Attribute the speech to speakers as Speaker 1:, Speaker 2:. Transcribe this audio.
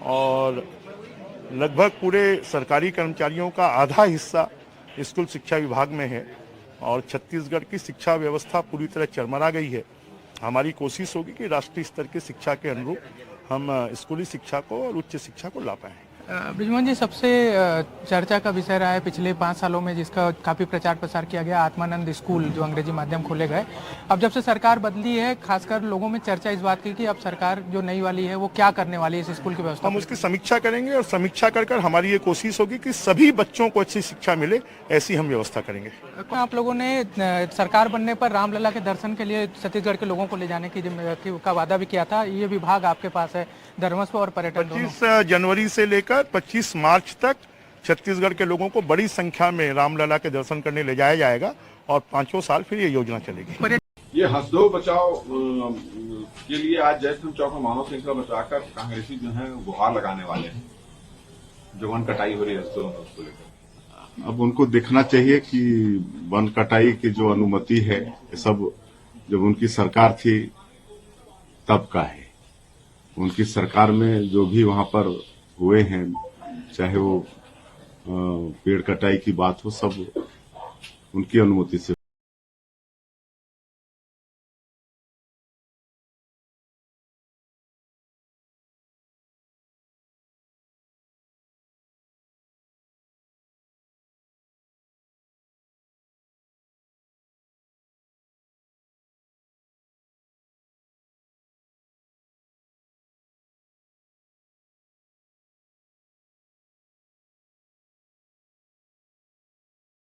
Speaker 1: और लगभग पूरे सरकारी कर्मचारियों का आधा हिस्सा स्कूल शिक्षा विभाग में है और छत्तीसगढ़ की शिक्षा व्यवस्था पूरी तरह चरमरा गई है। हमारी कोशिश होगी कि राष्ट्रीय स्तर की शिक्षा के अनुरूप हम स्कूली शिक्षा को और उच्च शिक्षा को ला पाएं।
Speaker 2: बृजमोहन जी, सबसे चर्चा का विषय रहा है पिछले 5 सालों में, जिसका काफी प्रचार प्रसार किया गया, आत्मानंद स्कूल जो अंग्रेजी माध्यम खोले गए। अब जब से सरकार बदली है, खासकर लोगों में चर्चा इस बात की कि अब सरकार जो नई वाली है वो क्या करने वाली है इस स्कूल की व्यवस्था।
Speaker 1: हम उसकी समीक्षा करेंगे और समीक्षा कर हमारी ये कोशिश होगी कि सभी बच्चों को अच्छी शिक्षा मिले, ऐसी हम व्यवस्था करेंगे।
Speaker 2: आप लोगों ने सरकार बनने पर रामलला के दर्शन के लिए छत्तीसगढ़ के लोगों को ले जाने का वादा भी किया था। ये विभाग आपके पास है, धर्मस्व और पर्यटन।
Speaker 1: 25 जनवरी से लेकर 25 मार्च तक छत्तीसगढ़ के लोगों को बड़ी संख्या में रामलला के दर्शन करने ले जाया जाएगा और 5 साल फिर ये योजना चलेगी।
Speaker 3: ये हंसदो बचाओ के लिए आज जयस्तंभ चौक में मानव श्रृंखला बचाकर कांग्रेसी जो है गुहार लगाने वाले हैं। जो वन कटाई हो रही है उसको लेकर
Speaker 4: अब उनको देखना चाहिए कि वन कटाई की जो अनुमति है ये सब जब उनकी सरकार थी तब का है। उनकी सरकार में जो भी वहां पर हुए हैं, चाहे वो पेड़ कटाई की बात हो, सब उनकी अनुमति से